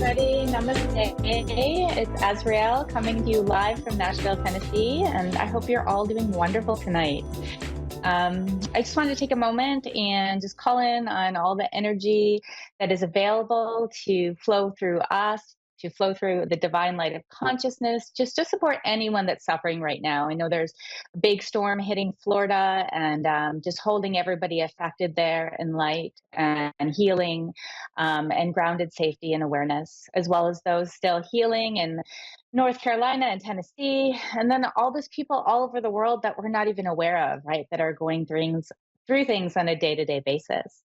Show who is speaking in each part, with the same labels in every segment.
Speaker 1: everybody. Namaste. It's Asrael coming to you live from Nashville, Tennessee, and I hope you're all doing wonderful tonight. I just wanted to take a moment and just call in on all the energy that is available to flow through us, to flow through the divine light of consciousness, just to support anyone that's suffering right now. I know there's a big storm hitting Florida, and just holding everybody affected there in light and healing, and grounded safety and awareness, as well as those still healing in North Carolina and Tennessee, and then all those people all over the world that we're not even aware of, right? That are going through things on a day-to-day basis.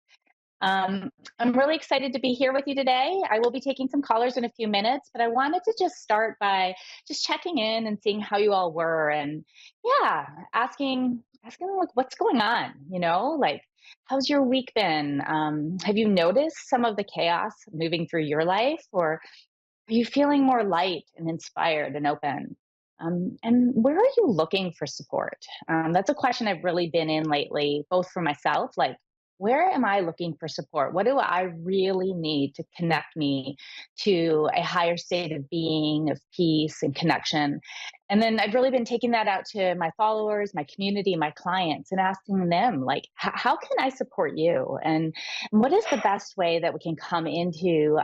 Speaker 1: I'm really excited to be here with you today. I will be taking some callers in a few minutes, but I wanted to just start by just checking in and seeing how you all were, and yeah, asking like what's going on, like how's your week been? Have you noticed some of the chaos moving through your life, or are you feeling more light and inspired and open? And where are you looking for support? That's a question I've really been in lately, both for myself, like, where am I looking for support? What do I really need to connect me to a higher state of being, of peace and connection? And then I've really been taking that out to my followers, my community, my clients, and asking them, like, how can I support you? And what is the best way that we can come into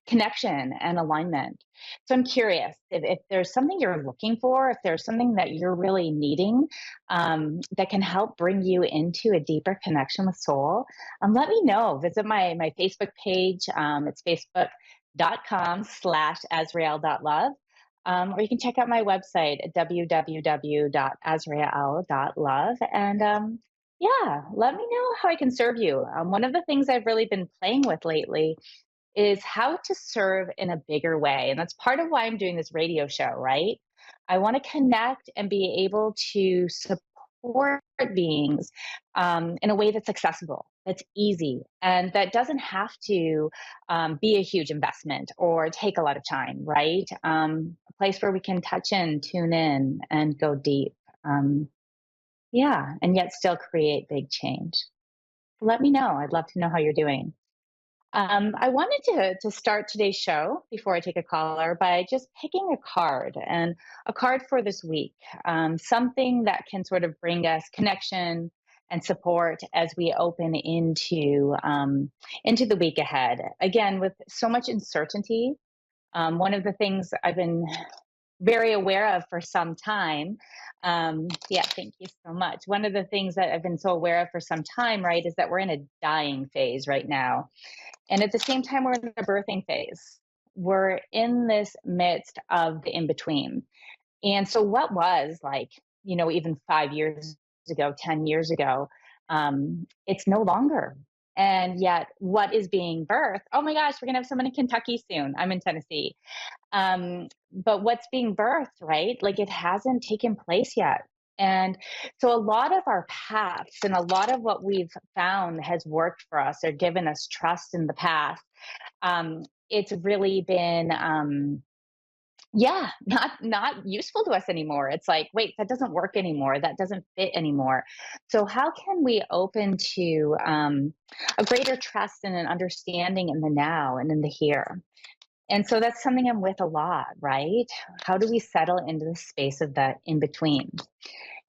Speaker 1: connection and alignment? So I'm curious if there's something you're looking for, if there's something that you're really needing, that can help bring you into a deeper connection with soul. Let me know. Visit my Facebook page. It's facebook.com/Asrael.love. Or you can check out my website at www.asrael.love. And yeah, let me know how I can serve you. One of the things I've really been playing with lately is how to serve in a bigger way. And that's part of why I'm doing this radio show, right? I want to connect and be able to support beings, in a way that's accessible, that's easy, and that doesn't have to be a huge investment or take a lot of time, right? A place where we can touch in, tune in, and go deep. Yeah, and yet still create big change. Let me know. I'd love to know how you're doing. I wanted to start today's show before I take a caller by just picking a card, and a card for this week, something that can sort of bring us connection and support as we open into the week ahead. Again, with so much uncertainty, one of the things I've been very aware of for some time. Yeah, thank you so much. One of the things that I've been so aware of for some time, right, is that we're in a dying phase right now, and at the same time, we're in the birthing phase. We're in this midst of the in between. And so, what was like, even 5 years ago, 10 years ago, it's no longer. And yet, what is being birthed? Oh my gosh, we're going to have someone in Kentucky soon. I'm in Tennessee. But what's being birthed, right? Like, it hasn't taken place yet. And so a lot of our paths and a lot of what we've found has worked for us or given us trust in the path. It's really been, yeah, not useful to us anymore. It's like, wait, that doesn't work anymore. That doesn't fit anymore. So how can we open to a greater trust and an understanding in the now and in the here? And so that's something I'm with a lot, right? How do we settle into the space of that in between?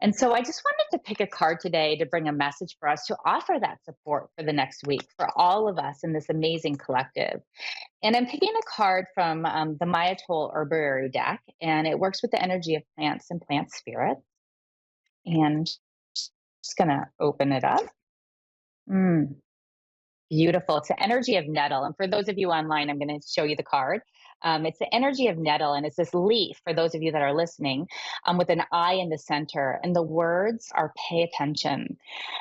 Speaker 1: And so I just wanted to pick a card today to bring a message for us to offer that support for the next week for all of us in this amazing collective. And I'm picking a card from the Mayatol Herbarry deck, and it works with the energy of plants and plant spirits. And just going to open it up. Mm. Beautiful. It's the energy of nettle. And for those of you online, I'm going to show you the card. It's the energy of nettle, and it's this leaf, for those of you that are listening, with an eye in the center. And the words are pay attention.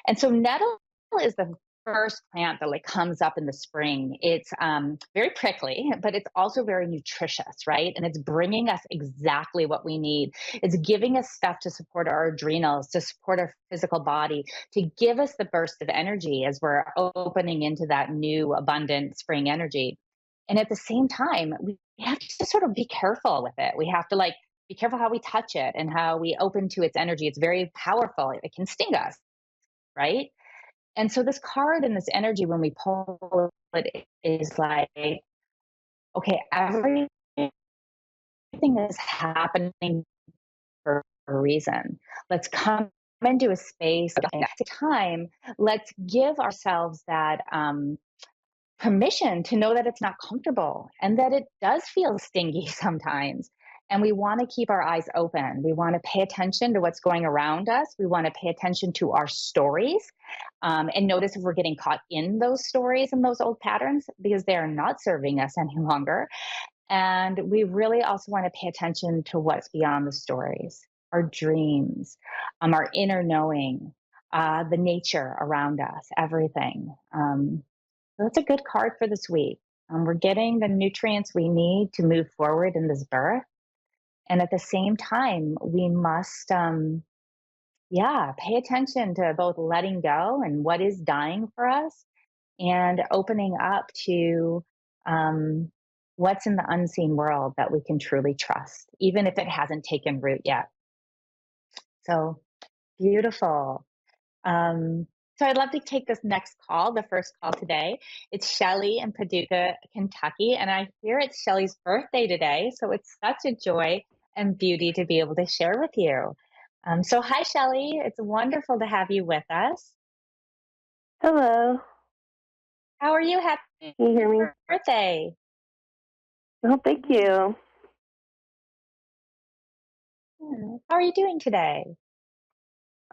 Speaker 1: And so nettle is the first plant that like comes up in the spring. It's very prickly, but it's also very nutritious, right? And it's bringing us exactly what we need. It's giving us stuff to support our adrenals, to support our physical body, to give us the burst of energy as we're opening into that new abundant spring energy. And at the same time, we have to sort of be careful with it. We have to like be careful how we touch it and how we open to its energy. It's very powerful. It can sting us, right? And so this card and this energy, when we pull it, is like okay, everything is happening for a reason. Let's come into a space at the time. Let's give ourselves that permission to know that it's not comfortable and that it does feel stingy sometimes. And we want to keep our eyes open. We want to pay attention to what's going around us. We want to pay attention to our stories and notice if we're getting caught in those stories and those old patterns because they are not serving us any longer. And we really also want to pay attention to what's beyond the stories, our dreams, our inner knowing, the nature around us, everything. So that's a good card for this week. We're getting the nutrients we need to move forward in this birth. And at the same time, we must, yeah, pay attention to both letting go and what is dying for us and opening up to um, what's in the unseen world that we can truly trust, even if it hasn't taken root yet. So beautiful. Um, so I'd love to take this next call, the first call today. It's Shelly in Paducah, Kentucky, and I hear it's Shelly's birthday today. So it's such a joy and beauty to be able to share with you. So hi, Shelly. It's wonderful to have you with us.
Speaker 2: Hello.
Speaker 1: How are you? Happy
Speaker 2: Can you hear me?
Speaker 1: birthday.
Speaker 2: Oh, thank you.
Speaker 1: How are you doing today?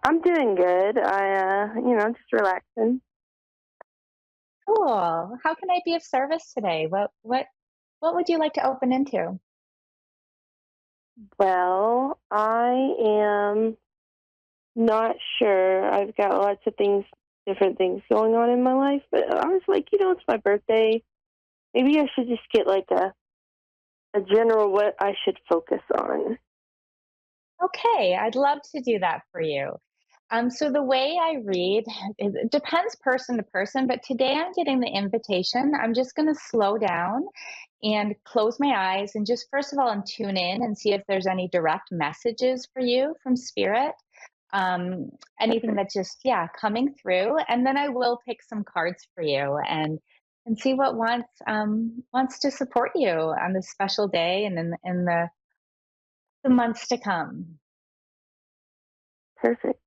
Speaker 2: I'm doing good. Just relaxing.
Speaker 1: Cool. How can I be of service today? What would you like to open into?
Speaker 2: Well, I am not sure. I've got lots of different things going on in my life, but I was like, it's my birthday. Maybe I should just get like a general what I should focus on.
Speaker 1: Okay, I'd love to do that for you. So the way I read, it depends person to person, but today I'm getting the invitation. I'm just going to slow down and close my eyes and just first of all and tune in and see if there's any direct messages for you from spirit. Um, Anything
Speaker 2: Okay.
Speaker 1: that's just coming through, and then I will pick some cards for you and see what wants to support you on this special day and in the months to come.
Speaker 2: Perfect.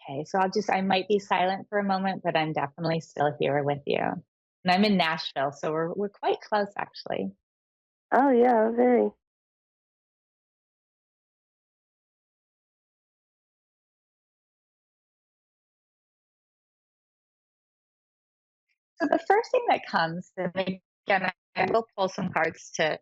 Speaker 1: Okay, so I might be silent for a moment, but I'm definitely still here with you. And I'm in Nashville, so we're quite close actually.
Speaker 2: Oh, yeah, very.
Speaker 1: So the first thing that comes, and again, I will pull some cards to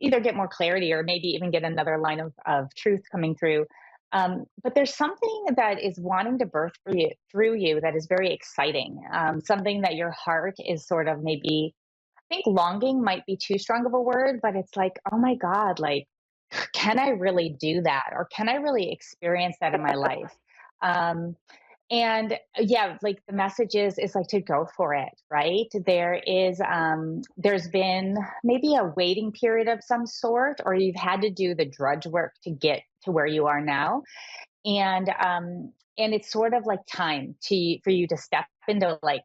Speaker 1: either get more clarity or maybe even get another line of truth coming through. But there's something that is wanting to birth for you through you that is very exciting. Something that your heart is sort of maybe, I think longing might be too strong of a word, but it's like, oh my God, like, can I really do that? Or can I really experience that in my life? Um, and yeah, like the message is like to go for it, right? There's been maybe a waiting period of some sort, or you've had to do the drudge work to get to where you are now. And it's sort of like time to for you to step into like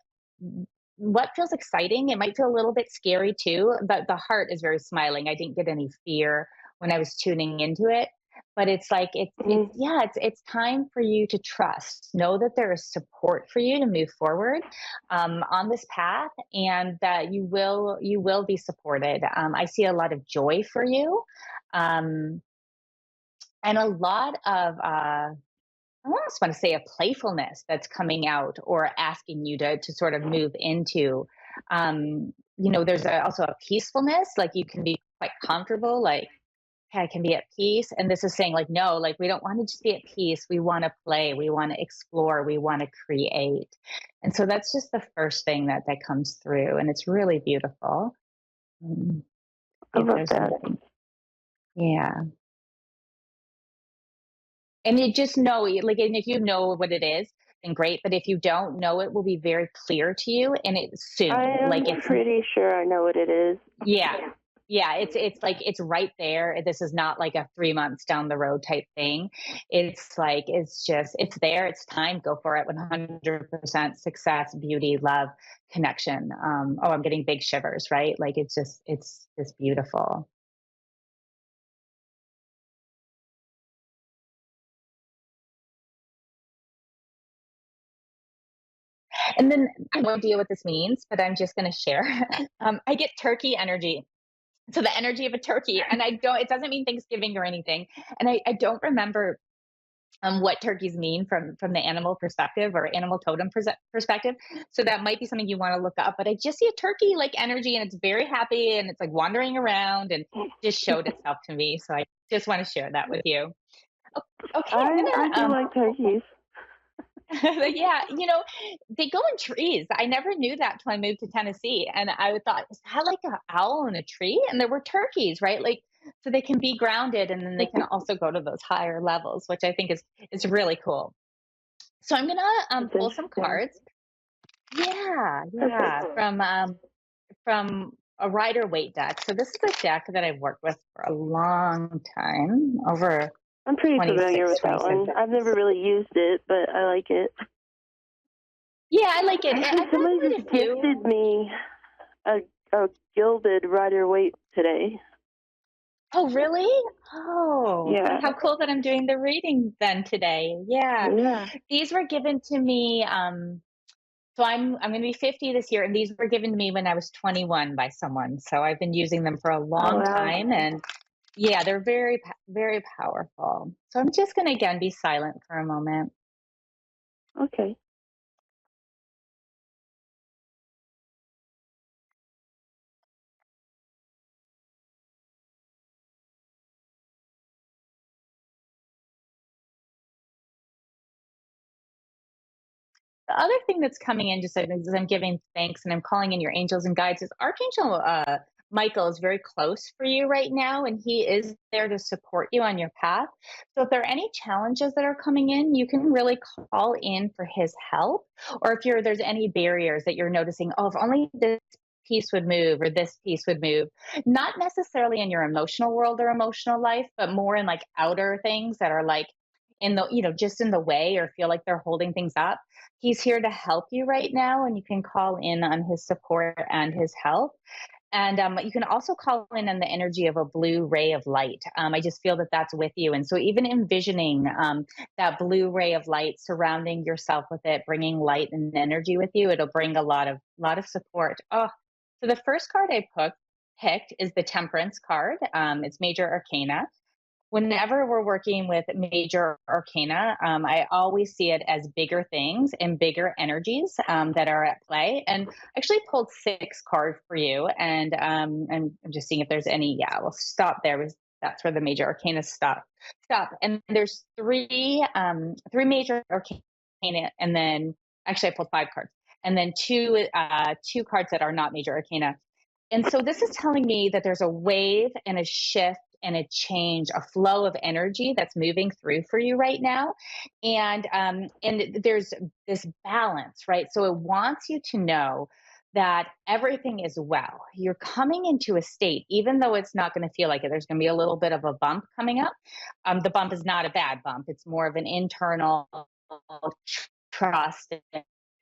Speaker 1: what feels exciting. It might feel a little bit scary too, but the heart is very smiling. I didn't get any fear when I was tuning into it, but it's like it's
Speaker 2: Mm-hmm.
Speaker 1: yeah, it's time for you to trust, know that there is support for you to move forward on this path, and that you will be supported. I see a lot of joy for you, um, and a lot of I almost want to say a playfulness that's coming out or asking you to sort of move into. There's also a peacefulness, like you can be quite comfortable, like, hey, I can be at peace. And this is saying, like, no, like, we don't want to just be at peace. We want to play, we want to explore, we want to create. And so that's just the first thing that comes through. And it's really beautiful. Um,
Speaker 2: I
Speaker 1: See if
Speaker 2: love
Speaker 1: there's
Speaker 2: that.
Speaker 1: anything. Yeah. And you just know, like, and if you know what it is, then great. But if you don't know, it will be very clear to you, and it's
Speaker 2: I
Speaker 1: soon.
Speaker 2: am
Speaker 1: Like it's,
Speaker 2: pretty sure I know what it is.
Speaker 1: yeah, Yeah, it's like it's right there. This is not like a 3 months down the road type thing. It's like it's just it's there, it's time, go for it. 100% success, beauty, love, connection. Oh, I'm getting big shivers, right? Like it's just beautiful. And then I have no idea what this means, but I'm just going to share. I get turkey energy. So the energy of a turkey, and I don't. It doesn't mean Thanksgiving or anything. And I don't remember what turkeys mean from the animal perspective or animal totem perspective. So that might be something you want to look up. But I just see a turkey like energy, and it's very happy, and it's like wandering around, and just showed itself to me. So I just want to share that with you. Okay, I'm
Speaker 2: I
Speaker 1: gonna
Speaker 2: do like turkeys.
Speaker 1: yeah, they go in trees. I never knew that till I moved to Tennessee. And I thought, is that like an owl in a tree? And there were turkeys, right? Like, so they can be grounded and then they can also go to those higher levels, which I think is really cool. So I'm gonna
Speaker 2: That's
Speaker 1: pull some
Speaker 2: interesting.
Speaker 1: cards. Yeah,
Speaker 2: Perfect.
Speaker 1: yeah. From a Rider Waite deck. So this is a deck that I've worked with for a long time, over
Speaker 2: I'm pretty familiar
Speaker 1: 26,
Speaker 2: with that
Speaker 1: 27
Speaker 2: one. I've never
Speaker 1: years.
Speaker 2: really used it, but I like it.
Speaker 1: Yeah, I like it.
Speaker 2: Actually,
Speaker 1: I've had
Speaker 2: somebody
Speaker 1: quite
Speaker 2: just
Speaker 1: a
Speaker 2: gifted
Speaker 1: few.
Speaker 2: me a gilded Rider Waite today.
Speaker 1: Oh, really? Oh,
Speaker 2: Yeah,
Speaker 1: how cool that I'm doing the reading then today. Yeah.
Speaker 2: yeah.
Speaker 1: These were given to me, so I'm gonna be 50 this year, and these were given to me when I was 21 by someone. So I've been using them for a
Speaker 2: Oh
Speaker 1: long
Speaker 2: wow.
Speaker 1: time, and yeah, they're very powerful. So I'm just gonna again be silent for a moment.
Speaker 2: Okay.
Speaker 1: The other thing that's coming in, just as I'm giving thanks and I'm calling in your angels and guides, is Archangel Michael is very close for you right now, and he is there to support you on your path. So if there are any challenges that are coming in, you can really call in for his help. Or if there's any barriers that you're noticing, oh, if only this piece would move or this piece would move, not necessarily in your emotional world or emotional life, but more in like outer things that are like in the just in the way or feel like they're holding things up. He's here to help you right now, and you can call in on his support and his help. And you can also call in on the energy of a blue ray of light. I just feel that that's with you. And so, even envisioning that blue ray of light, surrounding yourself with it, bringing light and energy with you, it'll bring a lot of support. Oh, so the first card picked is the Temperance card. It's Major Arcana. Whenever we're working with major arcana, I always see it as bigger things and bigger energies that are at play. And I actually pulled 6 cards for you, and I'm just seeing if there's any. Yeah, we'll stop there. That's where the major arcana stop. And there's three major arcana, and then actually I pulled 5 cards, and then two cards that are not major arcana. And so this is telling me that there's a wave and a shift and a change, a flow of energy that's moving through for you right now, and there's this balance, right? So it wants you to know that everything is well. You're coming into a state, even though it's not going to feel like it. There's going to be a little bit of a bump coming up. The bump is not a bad bump. It's more of an internal trust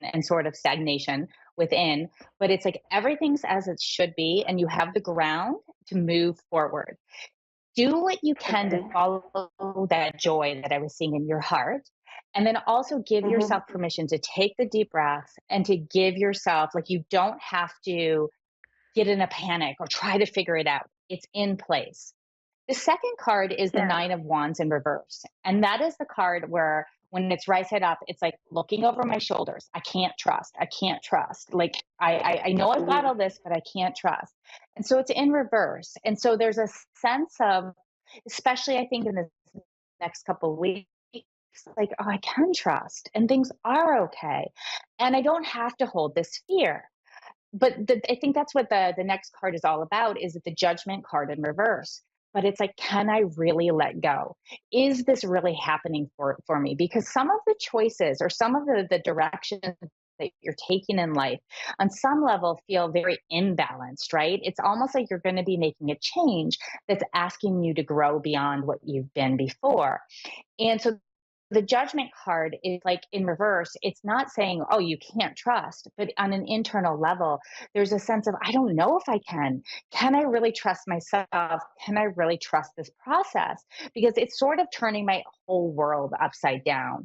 Speaker 1: and sort of stagnation within, but it's like everything's as it should be, and you have the ground to move forward. Do what you can to
Speaker 2: Okay.
Speaker 1: follow that joy that I was seeing in your heart. And then also give
Speaker 2: Mhm.
Speaker 1: yourself permission to take the deep breaths and to give yourself, like, you don't have to get in a panic or try to figure it out. It's in place. The second card is the
Speaker 2: Yeah.
Speaker 1: Nine of Wands in reverse. And that is the card where when it's right side up, it's like looking over my shoulders. I can't trust. I can't trust. Like I know I've got
Speaker 2: Mhm.
Speaker 1: all this, but I can't trust. And so it's in reverse. And so there's a sense of, especially I think in the next couple of weeks, like, oh, I can trust and things are okay. And I don't have to hold this fear. But I think that's what the next card is all about, is the Judgment card in reverse. But it's like, can I really let go? Is this really happening for me? Because some of the choices or some of the directions that you're taking in life on some level feel very imbalanced, right? It's almost like you're going to be making a change that's asking you to grow beyond what you've been before. And so the judgment card is like in reverse. It's not saying, oh, you can't trust, but on an internal level, there's a sense of, I don't know if I can. Can I really trust myself? Can I really trust this process? Because it's sort of turning my whole world upside down.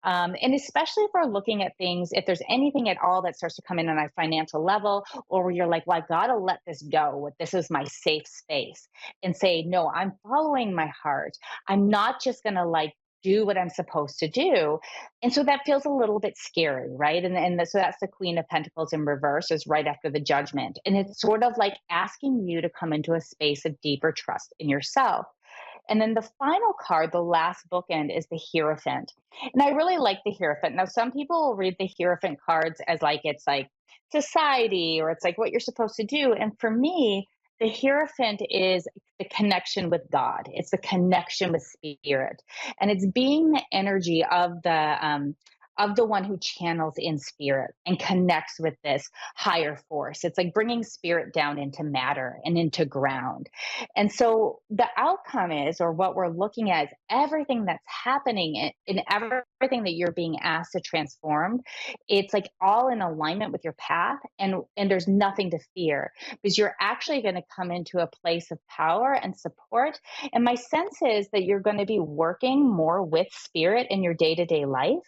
Speaker 1: And especially if we're looking at things, if there's anything at all that starts to come in on a financial level, or where you're like, well, I got to let this go. This is my safe space, and say, no, I'm following my heart. I'm not just going to like do what I'm supposed to do. And so that feels a little bit scary, right? So that's the Queen of Pentacles in reverse, is right after the Judgment. And it's sort of like asking you to come into a space of deeper trust in yourself. And then the final card, the last bookend, is the Hierophant. And I really like the Hierophant. Now, some people will read the Hierophant cards as like it's like society, or it's like what you're supposed to do. And for me, the Hierophant is the connection with God. It's the connection with spirit, and it's being the energy of the one who channels in spirit and connects with this higher force. It's like bringing spirit down into matter and into ground. And so the outcome is, or what we're looking at, is everything that's happening in everything that you're being asked to transform. It's like all in alignment with your path, and there's nothing to fear, because you're actually going to come into a place of power and support. And my sense is that you're going to be working more with spirit in your day-to-day life.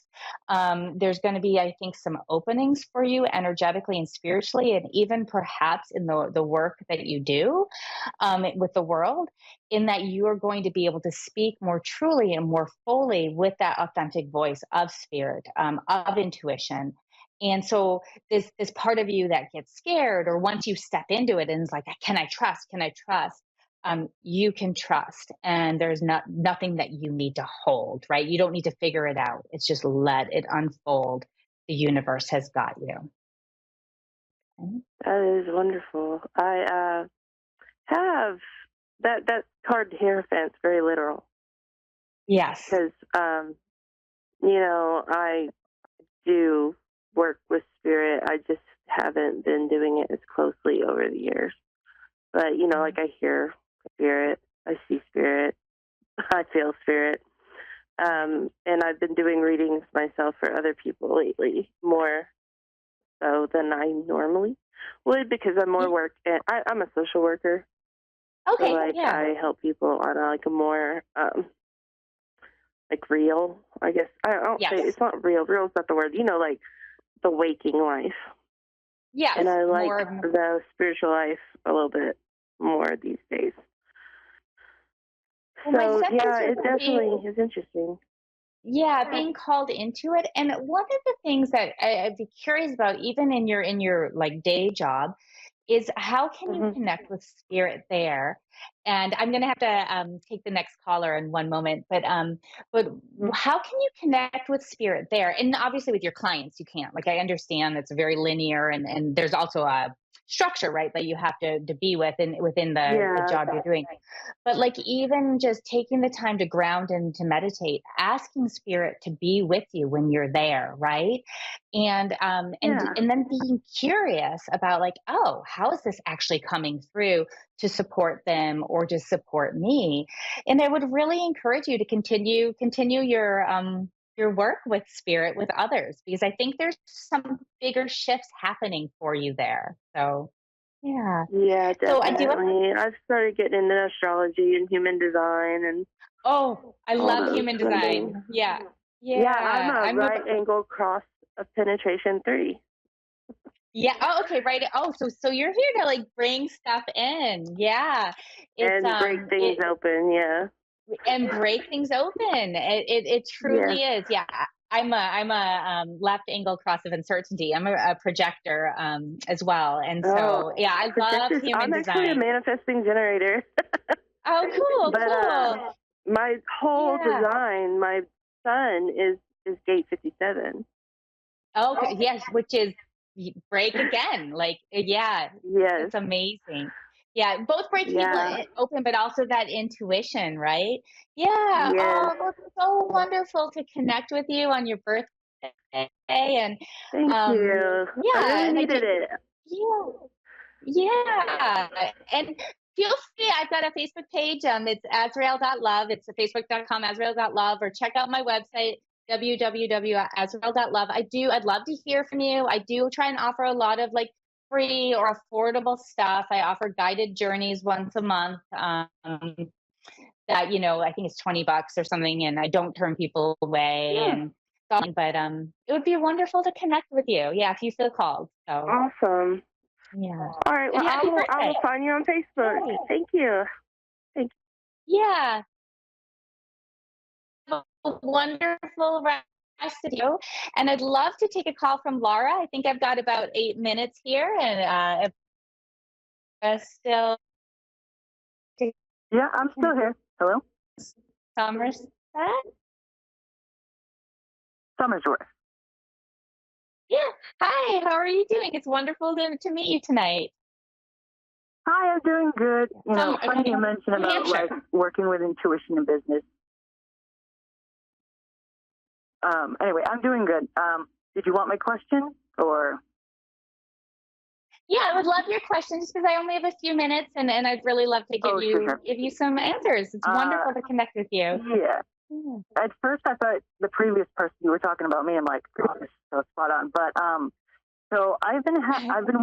Speaker 1: There's going to be, I think, some openings for you energetically and spiritually, and even perhaps in the work that you do with the world, in that you are going to be able to speak more truly and more fully with that authentic voice of spirit, of intuition. And so this part of you that gets scared, or once you step into it and is like, can I trust? Can I trust? You can trust, and there's nothing that you need to hold, right? You don't need to figure it out. It's just let it unfold. The universe has got you. Okay?
Speaker 2: That is wonderful. I have that card Hierophant's very literal,
Speaker 1: Yes.
Speaker 2: because I do work with spirit. I just haven't been doing it as closely over the years. But like, I hear spirit, I see spirit, I feel spirit. And I've been doing readings myself for other people lately, more so than I normally would, because I'm more work. And I'm a social worker, so
Speaker 1: Okay.
Speaker 2: like
Speaker 1: Yeah.
Speaker 2: I help people on a more like real. I guess I don't say
Speaker 1: Yes.
Speaker 2: it's not real. Real is not the word. Like the waking life.
Speaker 1: Yes.
Speaker 2: And I like
Speaker 1: More.
Speaker 2: the spiritual life a little bit more these days.
Speaker 1: Well, my
Speaker 2: So
Speaker 1: sense is
Speaker 2: yeah,
Speaker 1: you're
Speaker 2: it
Speaker 1: going to be.
Speaker 2: definitely is interesting.
Speaker 1: Yeah, being called into it. And one of the things that I'd be curious about, even in your like day job, is how can you
Speaker 2: Hmm.
Speaker 1: connect with spirit there? And I'm going to have to take the next caller in one moment, but how can you connect with spirit there? And obviously with your clients, you can't. Like, I understand it's very linear, and there's also a structure, right, that you have to be within the
Speaker 2: Yeah,
Speaker 1: job you're doing. But like, even just taking the time to ground and to meditate, asking spirit to be with you when you're there, right?
Speaker 2: yeah,
Speaker 1: And then being curious about like, oh, how is this actually coming through to support them or to support me? And I would really encourage you to continue your work with spirit with others, because I think there's some bigger shifts happening for you there. So yeah.
Speaker 2: yeah,
Speaker 1: So I do want to.
Speaker 2: definitely. I've started getting into astrology and human design and
Speaker 1: Oh, I
Speaker 2: all
Speaker 1: love
Speaker 2: those
Speaker 1: human
Speaker 2: fun things.
Speaker 1: design. Yeah.
Speaker 2: Yeah, I'm
Speaker 1: Yeah.
Speaker 2: a
Speaker 1: I'm a
Speaker 2: right angle cross of penetration 3,
Speaker 1: Yeah. Oh, okay. Right. Oh, so you're here to like bring stuff in. Yeah. It's
Speaker 2: and break things
Speaker 1: it
Speaker 2: open. Yeah,
Speaker 1: and break things open. It
Speaker 2: yeah.
Speaker 1: truly is. Yeah. I'm a left angle cross of uncertainty. I'm a projector as well. And
Speaker 2: Oh,
Speaker 1: so yeah, I love
Speaker 2: projectors.
Speaker 1: human
Speaker 2: I'm actually a
Speaker 1: design.
Speaker 2: manifesting generator.
Speaker 1: Oh, cool,
Speaker 2: But
Speaker 1: cool.
Speaker 2: my whole
Speaker 1: Yeah.
Speaker 2: design, my sun is gate 57.
Speaker 1: Okay. Yes, which is break again. Like, yeah,
Speaker 2: Yes,
Speaker 1: it's amazing. Yeah, both breaking people
Speaker 2: yeah,
Speaker 1: open, but also that intuition, right? Yeah.
Speaker 2: yes.
Speaker 1: Oh, well, it's so wonderful to connect with you on your birthday. And
Speaker 2: Thank
Speaker 1: um,
Speaker 2: you. I
Speaker 1: yeah,
Speaker 2: really
Speaker 1: and I
Speaker 2: needed
Speaker 1: did,
Speaker 2: it.
Speaker 1: yeah, yeah. And feel free, I've got a Facebook page. It's Asrael.love. It's facebook.com, Asrael.love, or check out my website, www.asrael.love. I'd love to hear from you. I do try and offer a lot of like free or affordable stuff. I offer guided journeys once a month. That, I think it's $20 or something, and I don't turn people away,
Speaker 2: Yeah.
Speaker 1: and but it would be wonderful to connect with you. Yeah, if you feel called. So
Speaker 2: Awesome.
Speaker 1: yeah.
Speaker 2: All right.
Speaker 1: And
Speaker 2: Well, I
Speaker 1: happy
Speaker 2: will. I
Speaker 1: birthday.
Speaker 2: will find you on Facebook.
Speaker 1: Yay.
Speaker 2: Thank you. Thank
Speaker 1: Yeah. Have a wonderful rest of you. And I'd love to take a call from Laura. I think I've got about 8 minutes here, and if still
Speaker 2: you. Yeah, I'm still here. Hello,
Speaker 1: Somerset.
Speaker 2: Summersworth.
Speaker 1: Yeah. Hi. How are you doing? It's wonderful to meet you tonight.
Speaker 2: Hi, I'm doing good. Funny you mentioned
Speaker 1: New
Speaker 2: about like
Speaker 1: Hampshire.
Speaker 2: working with intuition in business. Anyway, I'm doing good. Did you want my question or?
Speaker 1: Yeah, I would love your questions because I only have a few minutes, and I'd really love to
Speaker 2: Oh, sure, sure.
Speaker 1: give you some answers. It's
Speaker 2: Uh,
Speaker 1: wonderful to connect with you.
Speaker 2: yeah.
Speaker 1: Yeah.
Speaker 2: At first, I thought the previous person you were talking about me. I'm like, oh, this is so spot on. But so I've been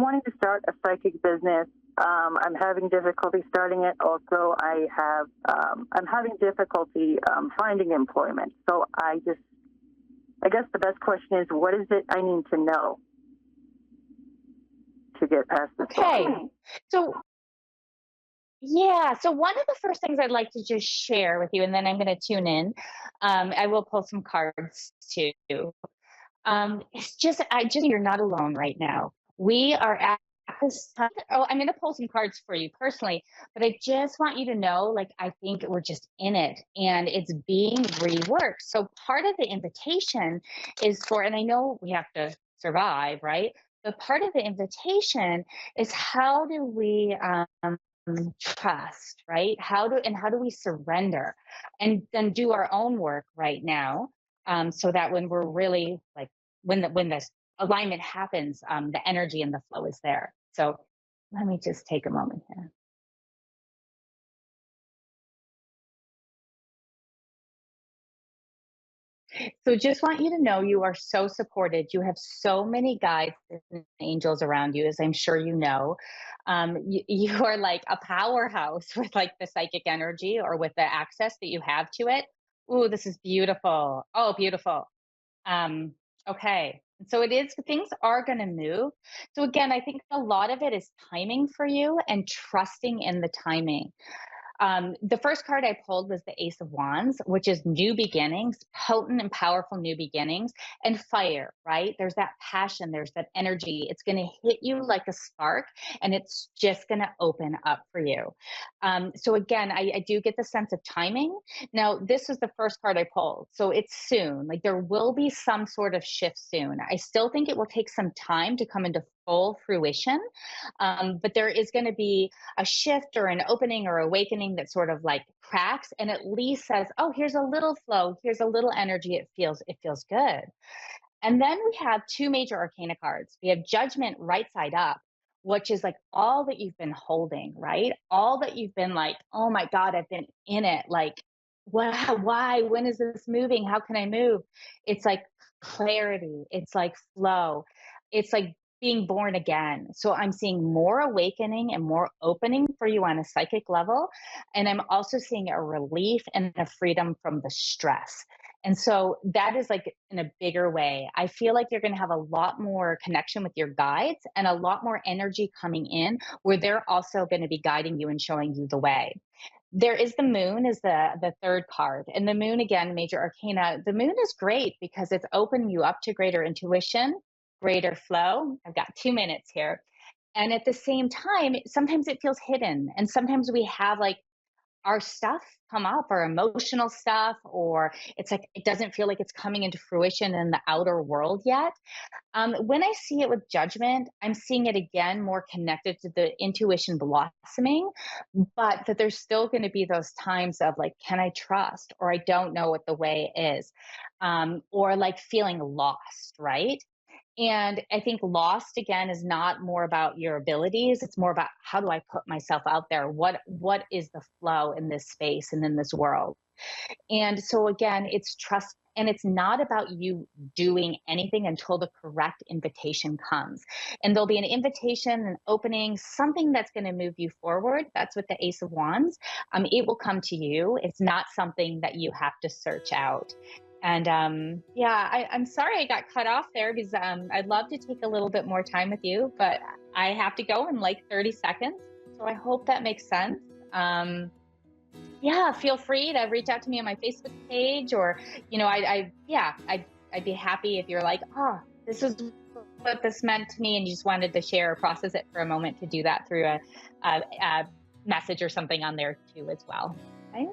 Speaker 2: wanting to start a psychic business. I'm having difficulty starting it. Also, I'm having difficulty finding employment. So I guess the best question is, what is it I need to know to get past this
Speaker 1: Okay.
Speaker 2: block?
Speaker 1: So, yeah. So, one of the first things I'd like to just share with you, and then I'm going to tune in. I will pull some cards too. It's just you're not alone right now. We are at this time. Oh, I'm going to pull some cards for you personally, but I just want you to know, like, I think we're just in it and it's being reworked. So part of the invitation is for, and I know we have to survive, right? But part of the invitation is how do we trust, right? How do we surrender and then do our own work right now, so that when we're really like when this alignment happens, the energy and the flow is there. So let me just take a moment here. So just want you to know you are so supported. You have so many guides and angels around you, as I'm sure you know. You are like a powerhouse with like the psychic energy or with the access that you have to it. Ooh, this is beautiful. Oh, beautiful. Um, okay. So it is, things are going to move. So again, I think a lot of it is timing for you and trusting in the timing. The first card I pulled was the Ace of Wands, which is new beginnings, potent and powerful new beginnings, and fire, right? There's that passion, there's that energy. It's going to hit you like a spark, and it's just going to open up for you. So, again, I do get the sense of timing. Now, this was the first card I pulled. So, it's soon. Like, there will be some sort of shift soon. I still think it will take some time to come into full fruition, but there is going to be a shift or an opening or awakening that sort of like cracks and at least says, oh, here's a little flow, here's a little energy, it feels good. And then we have two major arcana cards. We have Judgment right side up, which is like all that you've been holding, right? All that you've been like, oh my God, I've been in it. Like, why? When is this moving? How can I move? It's like clarity. It's like flow. It's like being born again. So I'm seeing more awakening and more opening for you on a psychic level. And I'm also seeing a relief and a freedom from the stress. And so that is like in a bigger way. I feel like you're going to have a lot more connection with your guides and a lot more energy coming in where they're also going to be guiding you and showing you the way. There is the moon is the third card. And the moon, again, major arcana. The moon is great because it's opening you up to greater intuition, greater flow. I've got 2 minutes here. And at the same time, sometimes it feels hidden. And sometimes we have like our stuff come up, our emotional stuff, or it's like it doesn't feel like it's coming into fruition in the outer world yet. When I see it with judgment, I'm seeing it again more connected to the intuition blossoming, but that there's still going to be those times of like, can I trust? Or I don't know what the way is, or like feeling lost, right? And I think lost again is not more about your abilities. It's more about how do I put myself out there? What is the flow in this space and in this world? And so again, it's trust, and it's not about you doing anything until the correct invitation comes. And there'll be an invitation, an opening, something that's going to move you forward. That's with the Ace of Wands. It will come to you. It's not something that you have to search out. And yeah, I'm sorry I got cut off there because I'd love to take a little bit more time with you, but I have to go in like 30 seconds. So I hope that makes sense. Yeah, feel free to reach out to me on my Facebook page, or, I'd be happy if you're like, oh, this is what this meant to me, and you just wanted to share or process it for a moment, to do that through a message or something on there too as well. Okay.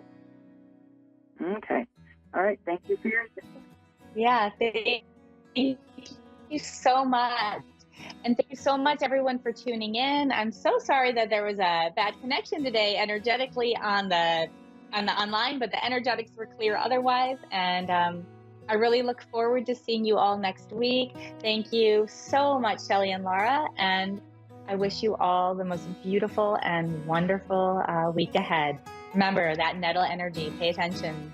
Speaker 3: Okay. All right. Thank you for your assistance.
Speaker 1: Yeah. Thank you so much. And thank you so much, everyone, for tuning in. I'm so sorry that there was a bad connection today energetically on the online, but the energetics were clear otherwise. And I really look forward to seeing you all next week. Thank you so much, Shelley and Laura. And I wish you all the most beautiful and wonderful week ahead. Remember that nettle energy. Pay attention.